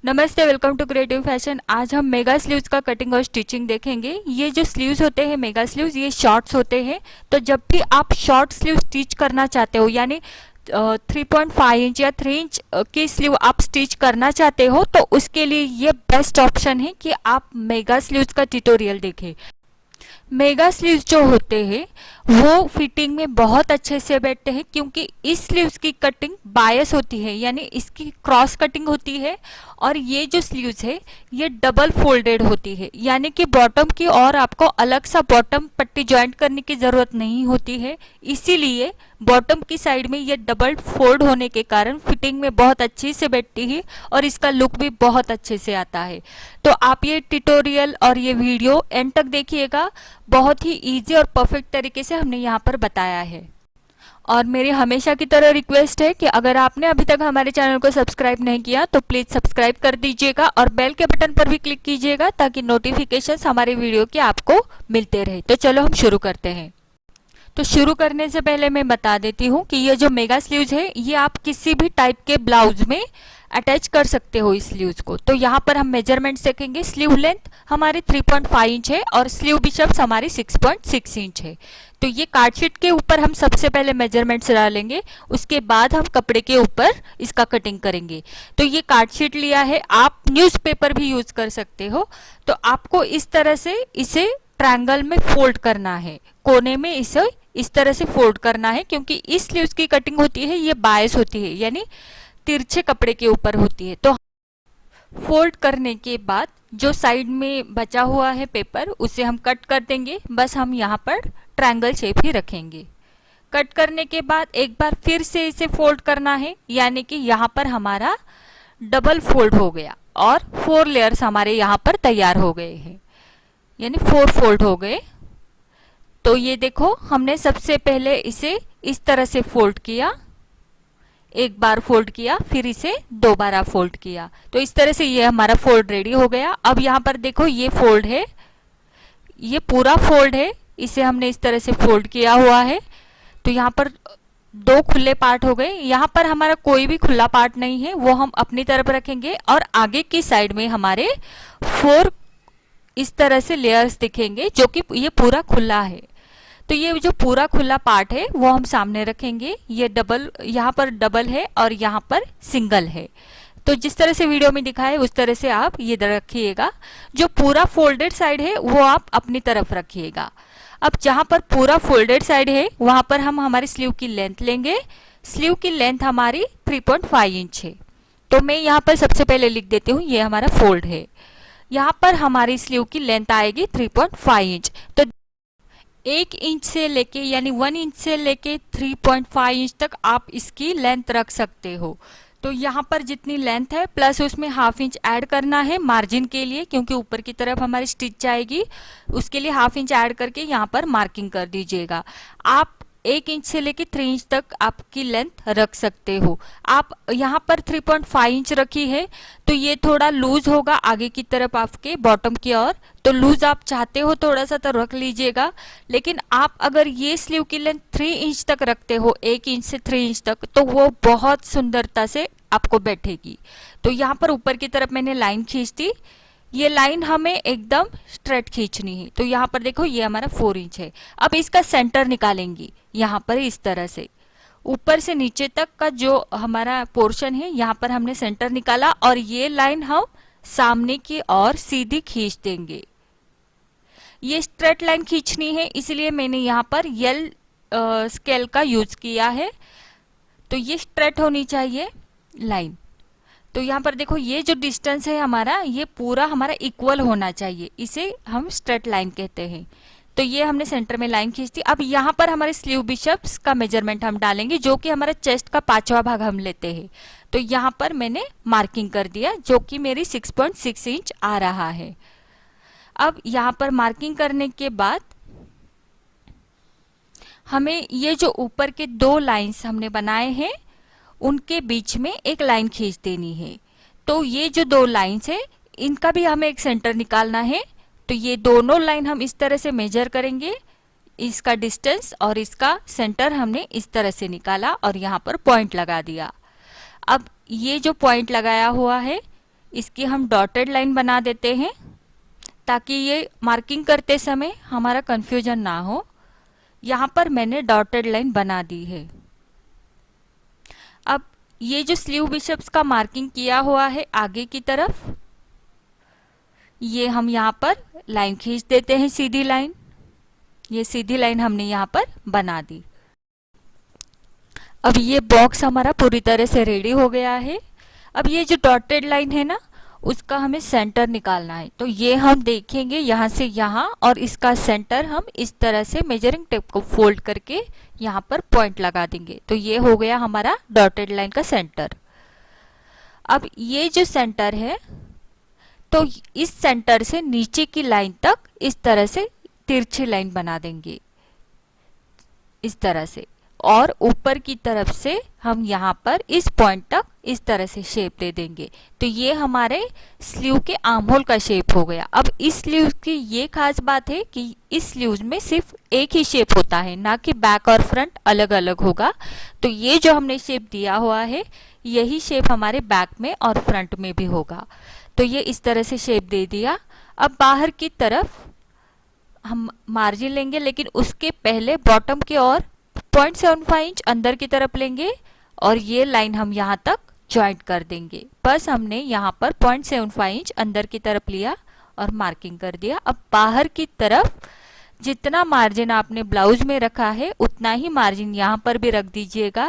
नमस्ते, welcome to creative fashion. आज हम मेगा स्लीव्स का कटिंग और स्टिचिंग देखेंगे। ये जो स्लीव्स होते हैं मेगा स्लीव्स, ये शॉर्ट्स होते हैं। तो जब भी आप शॉर्ट स्लीव स्टिच करना चाहते हो, यानी 3.5 इंच या 3 इंच की स्लीव आप स्टिच करना चाहते हो, तो उसके लिए ये बेस्ट ऑप्शन है कि आप मेगा स्लीव्स का ट्यूटोरियल देखें। मेगा स्लीव्स जो होते हैं वो फिटिंग में बहुत अच्छे से बैठते हैं, क्योंकि इस स्लीव्स की कटिंग बायस होती है, यानी इसकी क्रॉस कटिंग होती है। और ये जो स्लीव्स है ये डबल फोल्डेड होती है, यानी कि बॉटम की और आपको अलग सा बॉटम पट्टी ज्वाइंट करने की जरूरत नहीं होती है। इसीलिए बॉटम की साइड में ये डबल फोल्ड होने के कारण फिटिंग में बहुत अच्छे से बैठती है और इसका लुक भी बहुत अच्छे से आता है। तो आप ये ट्यूटोरियल और ये वीडियो एंड तक देखिएगा। बहुत ही इजी और परफेक्ट तरीके से हमने यहाँ पर बताया है। और मेरी हमेशा की तरह रिक्वेस्ट है कि अगर आपने अभी तक हमारे चैनल को सब्सक्राइब नहीं किया तो प्लीज सब्सक्राइब कर दीजिएगा और बेल के बटन पर भी क्लिक कीजिएगा, ताकि नोटिफिकेशंस हमारे वीडियो के आपको मिलते रहे। तो चलो हम शुरू करते हैं। तो शुरू करने से पहले मैं बता देती हूँ कि ये जो मेगा स्लीव्स है ये आप किसी भी टाइप के ब्लाउज में अटैच कर सकते हो इस स्लीव्स को। तो यहाँ पर हम मेजरमेंट देखेंगे। स्लीव लेंथ हमारी 3.5 इंच है और स्लीव बिशप्स हमारी 6.6 इंच है। तो ये कार्डशीट के ऊपर हम सबसे पहले मेजरमेंट्स डालेंगे, उसके बाद हम कपड़े के ऊपर इसका कटिंग करेंगे। तो ये कार्डशीट लिया है, आप न्यूज़पेपर भी यूज कर सकते हो। तो आपको इस तरह से इसे ट्रायंगल में फोल्ड करना है, कोने में इसे इस तरह से फोल्ड करना है, क्योंकि इस स्लीव्स की कटिंग होती है ये बायस होती है, यानी तिरछे कपड़े के ऊपर होती है। तो फोल्ड करने के बाद जो साइड में बचा हुआ है पेपर उसे हम कट कर देंगे। बस हम यहाँ पर ट्रायंगल शेप ही रखेंगे। कट करने के बाद एक बार फिर से इसे फोल्ड करना है, यानी कि यहाँ पर हमारा डबल फोल्ड हो गया और 4 लेयर्स हमारे यहाँ पर तैयार हो गए हैं, यानी 4 फोल्ड हो गए। तो ये देखो, हमने सबसे पहले इसे इस तरह से फोल्ड किया, एक बार फोल्ड किया, फिर इसे दोबारा फोल्ड किया। तो इस तरह से ये हमारा फोल्ड रेडी हो गया। अब यहाँ पर देखो ये फोल्ड है, ये पूरा फोल्ड है, इसे हमने इस तरह से फोल्ड किया हुआ है। तो यहाँ पर 2 खुले पार्ट हो गए। यहाँ पर हमारा कोई भी खुला पार्ट नहीं है, वो हम अपनी तरफ रखेंगे और आगे की साइड में हमारे 4 इस तरह से लेयर्स दिखेंगे, जो कि ये पूरा खुला है। तो ये जो पूरा खुला पार्ट है वो हम सामने रखेंगे। ये डबल, यहाँ पर डबल है और यहाँ पर सिंगल है। तो जिस तरह से वीडियो में दिखाया है उस तरह से आप ये रखिएगा। जो पूरा फोल्डेड साइड है वो आप अपनी तरफ रखिएगा। अब जहाँ पर पूरा फोल्डेड साइड है वहां पर हम हमारी स्लीव की लेंथ लेंगे। स्लीव की लेंथ हमारी 3.5 इंच है। तो मैं यहाँ पर सबसे पहले लिख देती हूँ, ये हमारा फोल्ड है। यहाँ पर हमारी स्लीव की लेंथ आएगी 3.5 इंच। तो 1 इंच से लेके, यानी 1 इंच से लेके 3.5 इंच तक आप इसकी लेंथ रख सकते हो। तो यहाँ पर जितनी लेंथ है प्लस उसमें ½ इंच ऐड करना है मार्जिन के लिए, क्योंकि ऊपर की तरफ हमारी स्टिच आएगी, उसके लिए ½ इंच ऐड करके यहाँ पर मार्किंग कर दीजिएगा। आप 1 इंच से लेके 3 इंच तक आपकी लेंथ रख सकते हो। आप यहाँ पर 3.5 इंच रखी है, तो ये थोड़ा लूज होगा आगे की तरफ आपके बॉटम की ओर। तो लूज आप चाहते हो थोड़ा सा तो रख लीजिएगा। लेकिन आप अगर ये स्लीव की लेंथ 3 इंच तक रखते हो, 1 इंच से 3 इंच तक, तो वो बहुत सुंदरता से आपको बैठेगी। तो यहाँ पर ऊपर की तरफ मैंने लाइन खींच दी। ये लाइन हमें एकदम स्ट्रेट खींचनी है। तो यहाँ पर देखो ये हमारा 4 इंच है। अब इसका सेंटर निकालेंगे यहाँ पर इस तरह से। ऊपर से नीचे तक का जो हमारा पोर्शन है यहाँ पर हमने सेंटर निकाला और ये लाइन हम सामने की ओर सीधी खींच देंगे। ये स्ट्रेट लाइन खींचनी है, इसलिए मैंने यहाँ पर यल स्केल का यूज किया है। तो ये स्ट्रेट होनी चाहिए लाइन। तो यहाँ पर देखो ये जो डिस्टेंस है हमारा, ये पूरा हमारा इक्वल होना चाहिए, इसे हम स्ट्रेट लाइन कहते हैं। तो ये हमने सेंटर में लाइन खींच दी। अब यहाँ पर हमारे स्लीव बिशप्स का मेजरमेंट हम डालेंगे, जो कि हमारा चेस्ट का 5वां भाग हम लेते हैं। तो यहाँ पर मैंने मार्किंग कर दिया, जो कि मेरी 6.6 इंच आ रहा है। अब यहाँ पर मार्किंग करने के बाद हमें ये जो ऊपर के 2 लाइंस हमने बनाए हैं उनके बीच में एक लाइन खींच देनी है। तो ये जो 2 लाइंस है इनका भी हमें एक सेंटर निकालना है। तो ये दोनों लाइन हम इस तरह से मेजर करेंगे, इसका डिस्टेंस और इसका सेंटर हमने इस तरह से निकाला और यहाँ पर पॉइंट लगा दिया। अब ये जो पॉइंट लगाया हुआ है इसकी हम डॉटेड लाइन बना देते हैं ताकि ये मार्किंग करते समय हमारा कंफ्यूजन ना हो। यहाँ पर मैंने डॉटेड लाइन बना दी है। अब ये जो स्लीव बिशप्स का मार्किंग किया हुआ है आगे की तरफ, ये हम यहाँ पर लाइन खींच देते हैं, सीधी लाइन। ये सीधी लाइन हमने यहाँ पर बना दी। अब ये बॉक्स हमारा पूरी तरह से रेडी हो गया है। अब ये जो डॉटेड लाइन है ना, उसका हमें सेंटर निकालना है। तो ये हम देखेंगे यहाँ से यहाँ, और इसका सेंटर हम इस तरह से मेजरिंग टेप को फोल्ड करके यहाँ पर पॉइंट लगा देंगे। तो ये हो गया हमारा डॉटेड लाइन का सेंटर। अब ये जो सेंटर है, तो इस सेंटर से नीचे की लाइन तक इस तरह से तिरछी लाइन बना देंगे, इस तरह से। और ऊपर की तरफ से हम यहाँ पर इस पॉइंट तक इस तरह से शेप दे देंगे। तो ये हमारे स्लीव के आर्म होल का शेप हो गया। अब इस स्लीव की ये खास बात है कि इस स्लीव में सिर्फ एक ही शेप होता है, ना कि बैक और फ्रंट अलग अलग होगा। तो ये जो हमने शेप दिया हुआ है, यही शेप हमारे बैक में और फ्रंट में भी होगा। तो ये इस तरह से शेप दे दिया। अब बाहर की तरफ हम मार्जिन लेंगे, लेकिन उसके पहले बॉटम की ओर 0.75 इंच अंदर की तरफ लेंगे और ये लाइन हम यहाँ तक ज्वाइंट कर देंगे। बस हमने यहाँ पर 0.75 इंच अंदर की तरफ लिया और मार्किंग कर दिया। अब बाहर की तरफ जितना मार्जिन आपने ब्लाउज में रखा है उतना ही मार्जिन यहाँ पर भी रख दीजिएगा।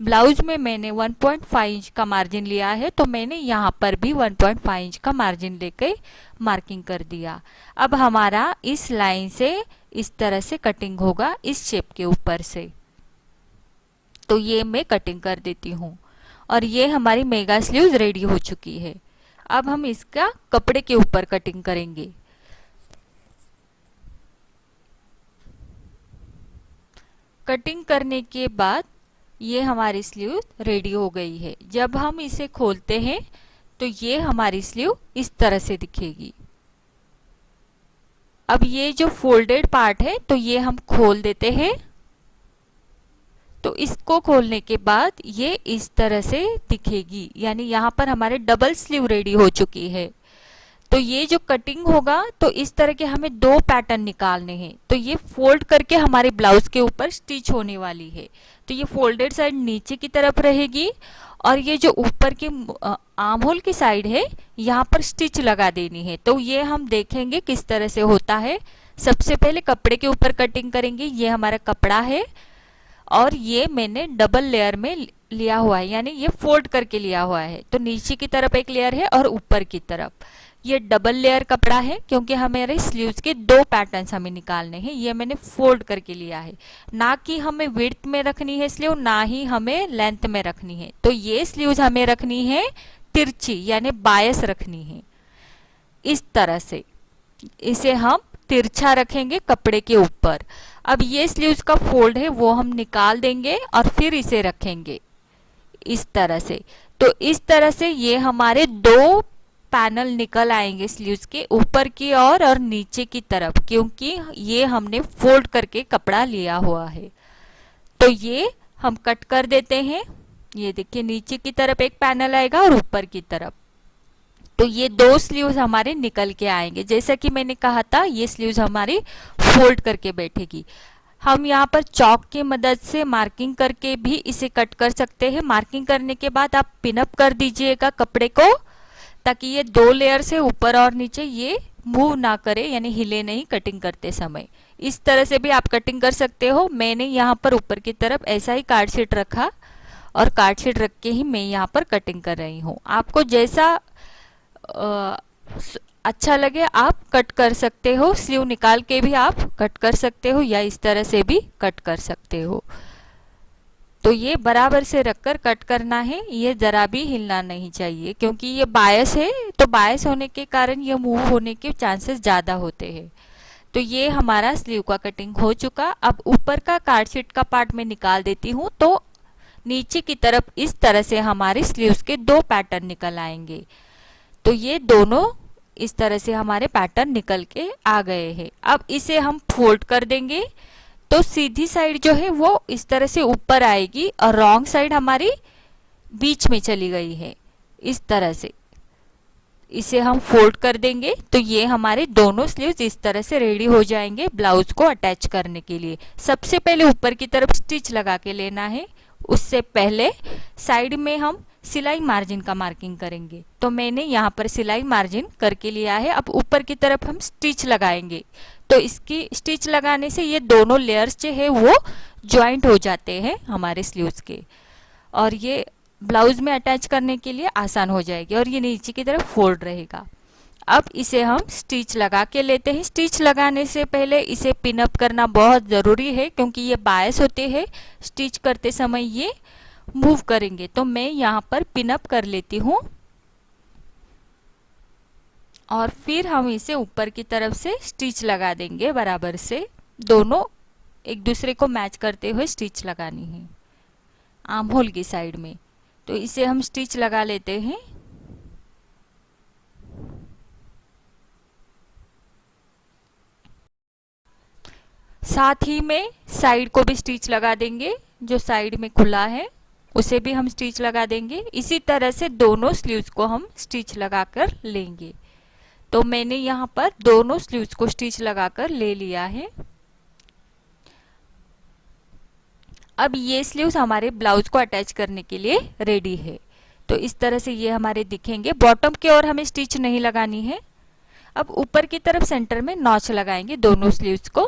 ब्लाउज में मैंने 1.5 इंच का मार्जिन लिया है, तो मैंने यहाँ पर भी 1.5 इंच का मार्जिन लेके मार्किंग कर दिया। अब हमारा इस लाइन से इस तरह से कटिंग होगा, इस शेप के ऊपर से। तो ये मैं कटिंग कर देती हूँ और ये हमारी मेगा स्लीव्स रेडी हो चुकी है। अब हम इसका कपड़े के ऊपर कटिंग करेंगे। कटिंग करने के बाद ये हमारी स्लीव रेडी हो गई है। जब हम इसे खोलते हैं तो ये हमारी स्लीव इस तरह से दिखेगी। अब ये जो फोल्डेड पार्ट है, तो ये हम खोल देते हैं। तो इसको खोलने के बाद ये इस तरह से दिखेगी, यानी यहाँ पर हमारे डबल स्लीव रेडी हो चुकी है। तो ये जो कटिंग होगा, तो इस तरह के हमें दो पैटर्न निकालने हैं। तो ये फोल्ड करके हमारे ब्लाउज के ऊपर स्टिच होने वाली है। तो ये फोल्डेड साइड नीचे की तरफ रहेगी और ये जो ऊपर की आर्म होल की साइड है, यहाँ पर स्टिच लगा देनी है। तो ये हम देखेंगे किस तरह से होता है। सबसे पहले कपड़े के ऊपर कटिंग करेंगे। ये हमारा कपड़ा है और ये मैंने डबल लेयर में लिया हुआ है, यानी ये फोल्ड करके लिया हुआ है। तो नीचे की तरफ एक लेयर है और ऊपर की तरफ ये डबल लेयर कपड़ा है, क्योंकि हमारे स्लीव्स के दो पैटर्न्स हमें निकालने हैं। ये मैंने फोल्ड करके लिया है, ना कि हमें विड्थ में रखनी है स्लीव, ना ही हमें लेंथ में रखनी है। तो ये स्लीव्स हमें रखनी है तिरछी, यानी बायस रखनी है। इस तरह से इसे हम तिरछा रखेंगे कपड़े के ऊपर। अब ये स्लीव्स का फोल्ड है वो हम निकाल देंगे और फिर इसे रखेंगे इस तरह से। तो इस तरह से ये हमारे दो पैनल निकल आएंगे स्लीव्स के ऊपर की ओर और नीचे की तरफ, क्योंकि ये हमने फोल्ड करके कपड़ा लिया हुआ है। तो ये हम कट कर देते हैं। ये देखिए नीचे की तरफ एक पैनल आएगा और ऊपर की तरफ। तो ये दो स्लीव्स हमारे निकल के आएंगे। जैसा कि मैंने कहा था, ये स्लीव्स हमारी फोल्ड करके बैठेगी। हम यहाँ पर चौक की मदद से मार्किंग करके भी इसे कट कर सकते हैं। मार्किंग करने के बाद आप पिनअप कर दीजिएगा कपड़े को, ताकि ये दो लेयर से ऊपर और नीचे ये मूव ना करे, यानी हिले नहीं कटिंग करते समय। इस तरह से भी आप कटिंग कर सकते हो। मैंने यहाँ पर ऊपर की तरफ ऐसा ही कार्ड शीट रखा और कार्ड शीट रख के ही मैं यहाँ पर कटिंग कर रही हूँ। आपको जैसा अच्छा लगे आप कट कर सकते हो। स्लीव निकाल के भी आप कट कर सकते हो या इस तरह से भी कट कर सकते हो। तो ये बराबर से रखकर कट करना है, ये जरा भी हिलना नहीं चाहिए, क्योंकि ये बायस है। तो बायस होने के कारण ये मूव होने के चांसेस ज़्यादा होते हैं। तो ये हमारा स्लीव का कटिंग हो चुका। अब ऊपर का कार्ड शीट का पार्ट में निकाल देती हूँ। तो नीचे की तरफ इस तरह से हमारे स्लीव्स के दो पैटर्न निकल आएंगे। तो ये दोनों इस तरह से हमारे पैटर्न निकल के आ गए हैं। अब इसे हम फोल्ड कर देंगे। तो सीधी साइड जो है वो इस तरह से ऊपर आएगी और रॉन्ग साइड हमारी बीच में चली गई है, इस तरह से। इसे हम फोल्ड कर देंगे तो ये हमारे दोनों स्लीव्स इस तरह से रेडी हो जाएंगे ब्लाउज को अटैच करने के लिए। सबसे पहले ऊपर की तरफ स्टिच लगा के लेना है, उससे पहले साइड में हम सिलाई मार्जिन का मार्किंग करेंगे। तो मैंने यहाँ पर सिलाई मार्जिन करके लिया है। अब ऊपर की तरफ हम स्टिच लगाएंगे, तो इसकी स्टिच लगाने से ये दोनों लेयर्स जो है वो ज्वाइंट हो जाते हैं हमारे स्लीव्स के, और ये ब्लाउज में अटैच करने के लिए आसान हो जाएगी, और ये नीचे की तरफ फोल्ड रहेगा। अब इसे हम स्टिच लगा के लेते हैं। स्टिच लगाने से पहले इसे पिन अप करना बहुत ज़रूरी है, क्योंकि ये बायस होते हैं, स्टिच करते समय ये मूव करेंगे। तो मैं यहाँ पर पिन अप कर लेती हूँ, और फिर हम इसे ऊपर की तरफ से स्टिच लगा देंगे बराबर से। दोनों एक दूसरे को मैच करते हुए स्टिच लगानी है आर्म होल की साइड में। तो इसे हम स्टिच लगा लेते हैं। साथ ही में साइड को भी स्टिच लगा देंगे, जो साइड में खुला है उसे भी हम स्टिच लगा देंगे। इसी तरह से दोनों स्लीव्स को हम स्टिच लगाकर लेंगे। तो मैंने यहाँ पर दोनों स्लीव्स को स्टिच लगाकर ले लिया है। अब ये स्लीव्स हमारे ब्लाउज को अटैच करने के लिए रेडी है। तो इस तरह से ये हमारे दिखेंगे। बॉटम की ओर हमें स्टिच नहीं लगानी है। अब ऊपर की तरफ सेंटर में नॉच लगाएंगे दोनों स्लीव्स को,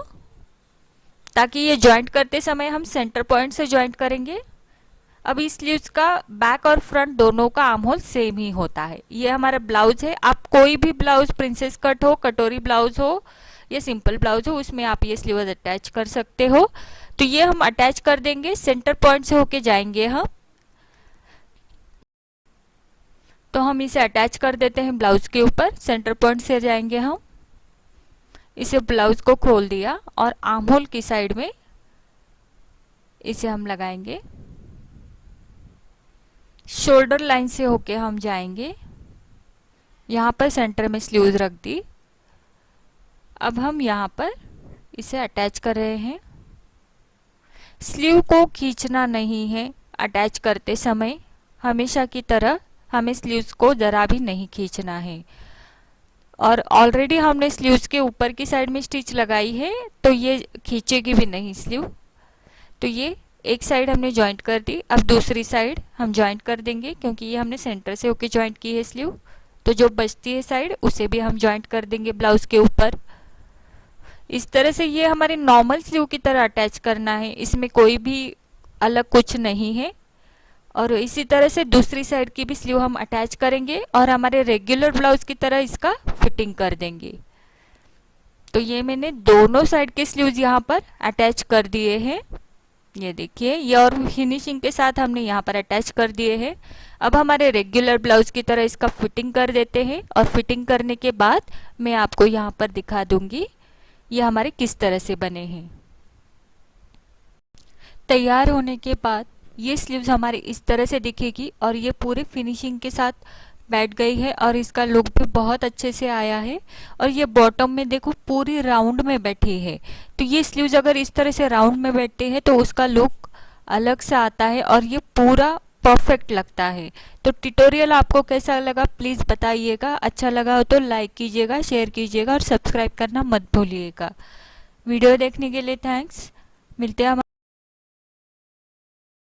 ताकि ये ज्वाइंट करते समय हम सेंटर पॉइंट से ज्वाइंट करेंगे। अब इस स्लीव्स का बैक और फ्रंट दोनों का आर्म होल सेम ही होता है। ये हमारा ब्लाउज है। आप कोई भी ब्लाउज, प्रिंसेस कट हो, कटोरी ब्लाउज हो या सिंपल ब्लाउज हो, उसमें आप ये स्लीव्स अटैच कर सकते हो। तो ये हम अटैच कर देंगे, सेंटर पॉइंट से होके जाएंगे हम। तो हम इसे अटैच कर देते हैं ब्लाउज के ऊपर, सेंटर पॉइंट से जाएंगे हम। इसे ब्लाउज को खोल दिया और आर्म होल की साइड में इसे हम लगाएंगे। शोल्डर लाइन से होके हम जाएंगे। यहाँ पर सेंटर में स्लीव्स रख दी। अब हम यहाँ पर इसे अटैच कर रहे हैं। स्लीव को खींचना नहीं है अटैच करते समय, हमेशा की तरह हमें स्लीव्स को ज़रा भी नहीं खींचना है। और ऑलरेडी हमने स्लीव्स के ऊपर की साइड में स्टिच लगाई है, तो ये खींचेगी भी नहीं स्लीव। तो ये एक साइड हमने ज्वाइंट कर दी। अब दूसरी साइड हम ज्वाइंट कर देंगे, क्योंकि ये हमने सेंटर से होके ज्वाइंट की है स्लीव। तो जो बचती है साइड उसे भी हम ज्वाइंट कर देंगे ब्लाउज के ऊपर। इस तरह से ये हमारे नॉर्मल स्लीव की तरह अटैच करना है, इसमें कोई भी अलग कुछ नहीं है। और इसी तरह से दूसरी साइड की भी स्लीव हम अटैच करेंगे और हमारे रेगुलर ब्लाउज की तरह इसका फिटिंग कर देंगे। तो ये मैंने दोनों साइड के स्लीव्स यहाँ पर अटैच कर दिए हैं। ये देखिए, ये और फिनिशिंग के साथ हमने यहाँ पर अटैच कर दिए हैं। अब हमारे रेगुलर ब्लाउज की तरह इसका फिटिंग कर देते हैं, और फिटिंग करने के बाद मैं आपको यहाँ पर दिखा दूंगी ये हमारे किस तरह से बने हैं। तैयार होने के बाद ये स्लीव्स हमारी इस तरह से दिखेगी, और ये पूरे फिनिशिंग के साथ बैठ गई है, और इसका लुक भी बहुत अच्छे से आया है। और ये बॉटम में देखो पूरी राउंड में बैठी है। तो ये स्लीव्स अगर इस तरह से राउंड में बैठते हैं तो उसका लुक अलग से आता है, और ये पूरा परफेक्ट लगता है। तो ट्यूटोरियल आपको कैसा लगा प्लीज़ बताइएगा। अच्छा लगा हो तो लाइक कीजिएगा, शेयर कीजिएगा और सब्सक्राइब करना मत भूलिएगा। वीडियो देखने के लिए थैंक्स। मिलते हैं